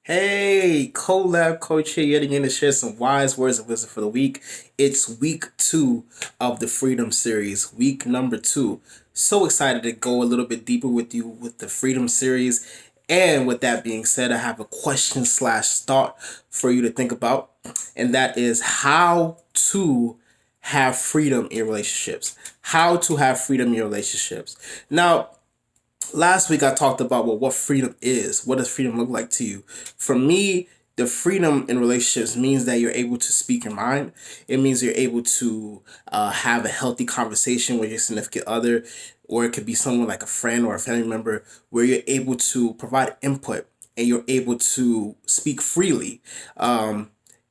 Hey, Colab Coach here, yet again to share some wise words of wisdom for the week. It's week two of the Freedom Series, week number two. So excited to go a little bit deeper with you with the Freedom Series. And with that being said, I have a question slash thought for you to think about, and that is how to have freedom in relationships. How to have freedom in your relationships. Now, last week I talked about what freedom is. What does freedom look like to you? For me, the freedom in relationships means that you're able to speak your mind. It means you're able to have a healthy conversation with your significant other, or it could be someone like a friend or a family member, where you're able to provide input and you're able to speak freely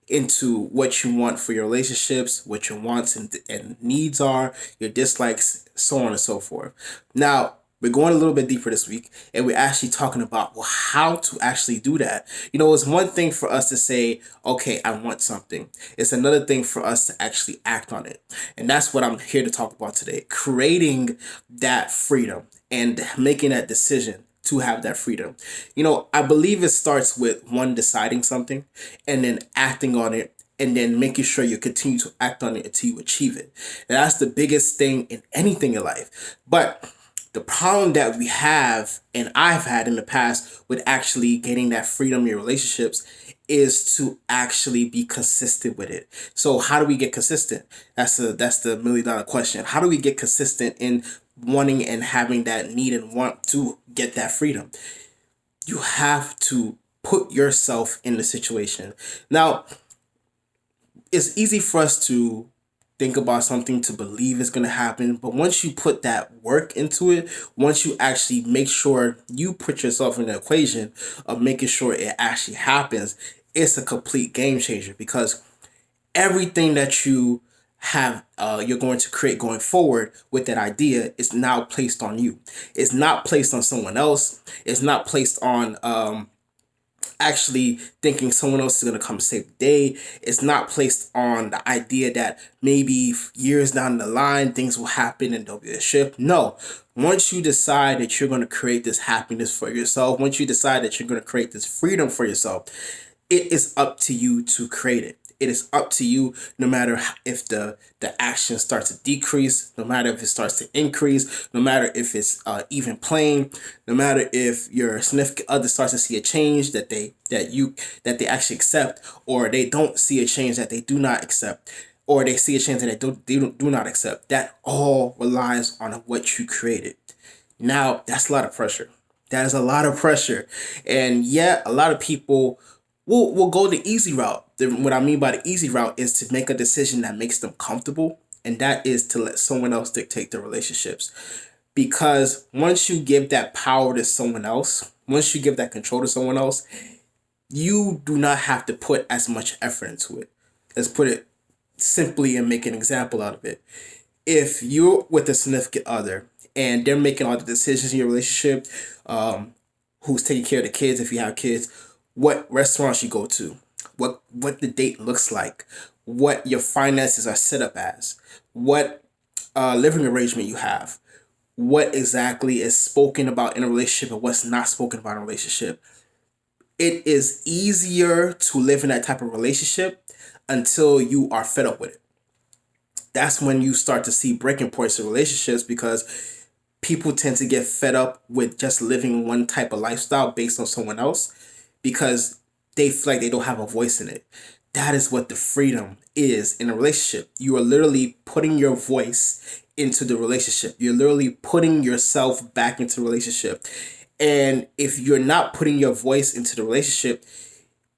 into what you want for your relationships, what your wants and needs are, your dislikes, so on and so forth. Now, we're going a little bit deeper this week, and we're actually talking about how to actually do that. It's one thing for us to say, okay, I want something. It's another thing for us to actually act on it. And that's what I'm here to talk about today, creating that freedom and making that decision to have that freedom. I believe it starts with one deciding something and then acting on it and then making sure you continue to act on it until you achieve it. And that's the biggest thing in anything in life. But the problem that we have, and I've had in the past with actually getting that freedom in your relationships, is to actually be consistent with it. So how do we get consistent? That's the $1 million question. How do we get consistent in wanting and having that need and want to get that freedom? You have to put yourself in the situation. Now, it's easy for us to think about something to believe is going to happen, but once you put that work into it, once you actually make sure you put yourself in the equation of making sure it actually happens, it's a complete game changer, because everything that you're going to create going forward with that idea is now placed on you. It's not placed on someone else. It's not placed on actually thinking someone else is going to come save the day. It's not placed on the idea that maybe years down the line things will happen and there'll be a shift. No. Once you decide that you're going to create this happiness for yourself, once you decide that you're going to create this freedom for yourself, it is up to you to create it. It is up to you, no matter if the action starts to decrease, no matter if it starts to increase, no matter if it's even playing, no matter if your significant other starts to see a change that they actually accept, or they don't see a change that they do not accept, or they see a change that they do not accept. That all relies on what you created. Now, that's a lot of pressure. That is a lot of pressure. And yet, a lot of people will go the easy route. What I mean by the easy route is to make a decision that makes them comfortable, and that is to let someone else dictate the relationships. Because once you give that power to someone else, once you give that control to someone else, you do not have to put as much effort into it. Let's put it simply and make an example out of it. If you're with a significant other and they're making all the decisions in your relationship, who's taking care of the kids if you have kids, what restaurants you go to, what the date looks like, what your finances are set up as, what living arrangement you have, what exactly is spoken about in a relationship and what's not spoken about in a relationship. It is easier to live in that type of relationship until you are fed up with it. That's when you start to see breaking points in relationships, because people tend to get fed up with just living one type of lifestyle based on someone else, because they feel like they don't have a voice in it. That is what the freedom is in a relationship. You are literally putting your voice into the relationship. You're literally putting yourself back into the relationship. And if you're not putting your voice into the relationship,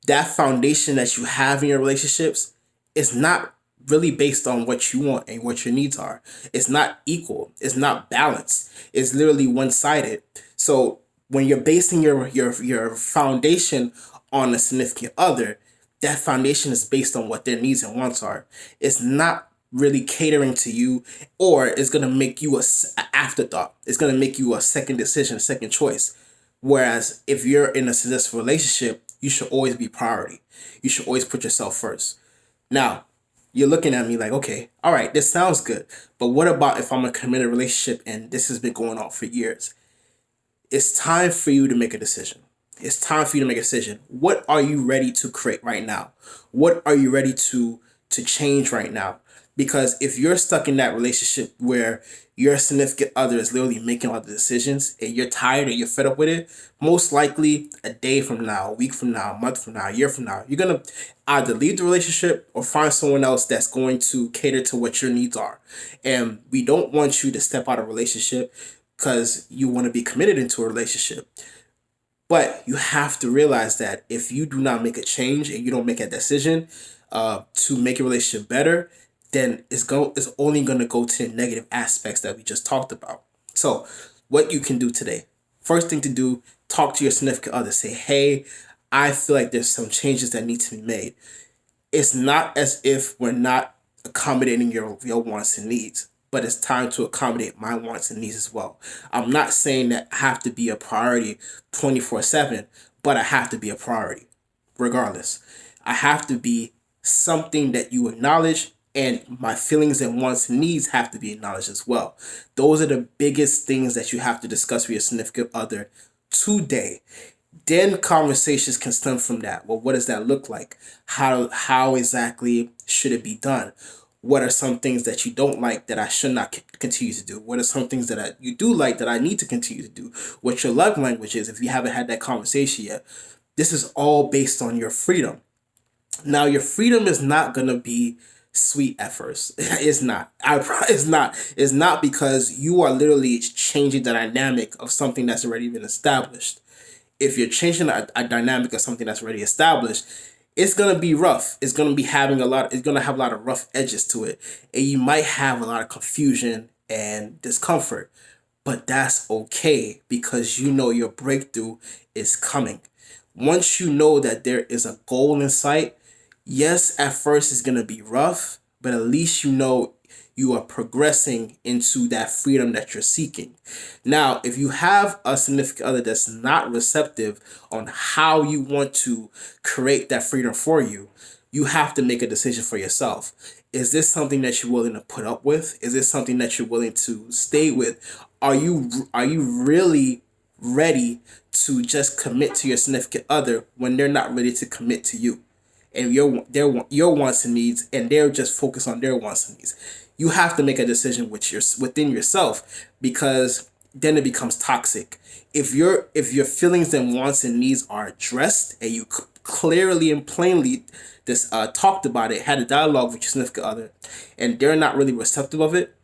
that foundation that you have in your relationships is not really based on what you want and what your needs are. It's not equal. It's not balanced. It's literally one-sided. So when you're basing your foundation on a significant other, that foundation is based on what their needs and wants are. It's not really catering to you, or it's going to make you a afterthought. It's going to make you a second decision, a second choice. Whereas if you're in a successful relationship, you should always be priority. You should always put yourself first. Now, you're looking at me like, okay, all right, this sounds good. But what about if I'm in a committed relationship and this has been going on for years? It's time for you to make a decision. It's time for you to make a decision. What are you ready to create right now? What are you ready to change right now? Because if you're stuck in that relationship where your significant other is literally making all the decisions and you're tired and you're fed up with it, most likely a day from now, a week from now, a month from now, a year from now, you're gonna either leave the relationship or find someone else that's going to cater to what your needs are. And we don't want you to step out of a relationship because you want to be committed into a relationship. But you have to realize that if you do not make a change and you don't make a decision to make your relationship better, then it's only going to go to the negative aspects that we just talked about. So, what you can do today, first thing to do, talk to your significant other. Say, hey, I feel like there's some changes that need to be made. It's not as if we're not accommodating your wants and needs, but it's time to accommodate my wants and needs as well. I'm not saying that I have to be a priority 24/7, but I have to be a priority regardless. I have to be something that you acknowledge, and my feelings and wants and needs have to be acknowledged as well. Those are the biggest things that you have to discuss with your significant other today. Then conversations can stem from that. Well, what does that look like? How exactly should it be done? What are some things that you don't like that I should not continue to do? What are some things that you do like that I need to continue to do? What your love language is, if you haven't had that conversation yet. This is all based on your freedom. Now, your freedom is not gonna be sweet at first. It's not. It's not. It's not, because you are literally changing the dynamic of something that's already been established. If you're changing a dynamic of something that's already established, it's gonna be rough. It's gonna be having a lot. It's gonna have a lot of rough edges to it, and you might have a lot of confusion and discomfort. But that's okay, because you know your breakthrough is coming. Once you know that there is a goal in sight, yes, at first it's gonna be rough, but at least you know you are progressing into that freedom that you're seeking. Now, if you have a significant other that's not receptive on how you want to create that freedom for you, you have to make a decision for yourself. Is this something that you're willing to put up with? Is this something that you're willing to stay with? Are you really ready to just commit to your significant other when they're not ready to commit to you? And your wants and needs, and they're just focused on their wants and needs. You have to make a decision within yourself, because then it becomes toxic. If your feelings and wants and needs are addressed, and you clearly and plainly talked about it, had a dialogue with your significant other, and they're not really receptive of it,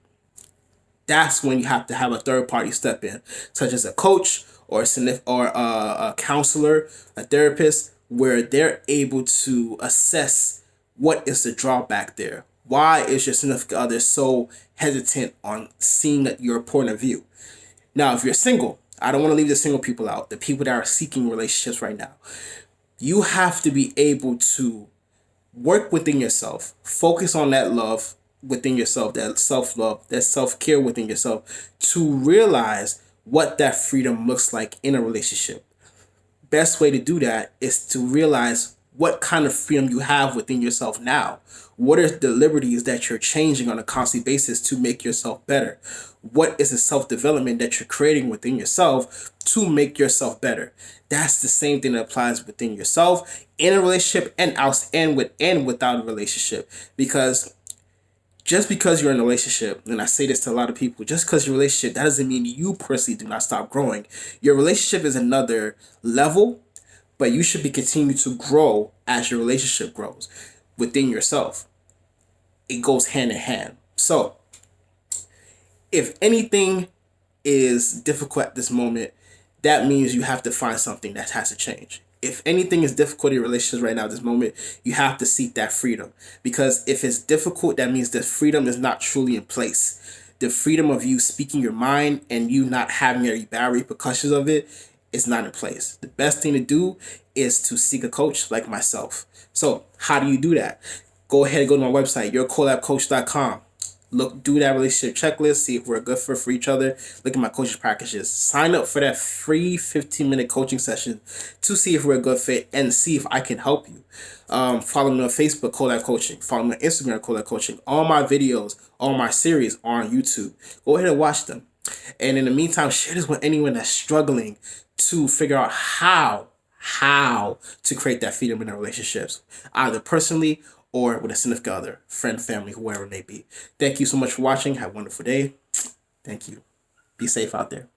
that's when you have to have a third party step in, such as a coach or a counselor, a therapist, where they're able to assess what is the drawback there. Why is your significant other so hesitant on seeing your point of view? Now, if you're single, I don't want to leave the single people out, the people that are seeking relationships right now. You have to be able to work within yourself, focus on that love within yourself, that self-love, that self-care within yourself, to realize what that freedom looks like in a relationship. Best way to do that is to realize what kind of freedom you have within yourself now. What are the liberties that you're changing on a constant basis to make yourself better? What is the self-development that you're creating within yourself to make yourself better? That's the same thing that applies within yourself, in a relationship, and out and without a relationship. Because just because you're in a relationship, and I say this to a lot of people, just because you're in a relationship, that doesn't mean you personally do not stop growing. Your relationship is another level, but you should be continuing to grow as your relationship grows within yourself. It goes hand in hand. So, if anything is difficult at this moment, that means you have to find something that has to change. If anything is difficult in your relationships right now at this moment, you have to seek that freedom. Because if it's difficult, that means that freedom is not truly in place. The freedom of you speaking your mind and you not having any bad repercussions of it is not in place. The best thing to do is to seek a coach like myself. So how do you do that? Go ahead and go to my website, yourcolabcoach.com. Do that relationship checklist, see if we're a good fit for each other. Look at my coaching packages. Sign up for that free 15-minute coaching session to see if we're a good fit and see if I can help you. Follow me on Facebook, Colab Coaching. Follow me on Instagram, Colab Coaching. All my videos, all my series are on YouTube. Go ahead and watch them. And in the meantime, share this with anyone that's struggling to figure out how how to create that freedom in our relationships, either personally or with a significant other, friend, family, whoever it may be. Thank you so much for watching. Have a wonderful day. Thank you. Be safe out there.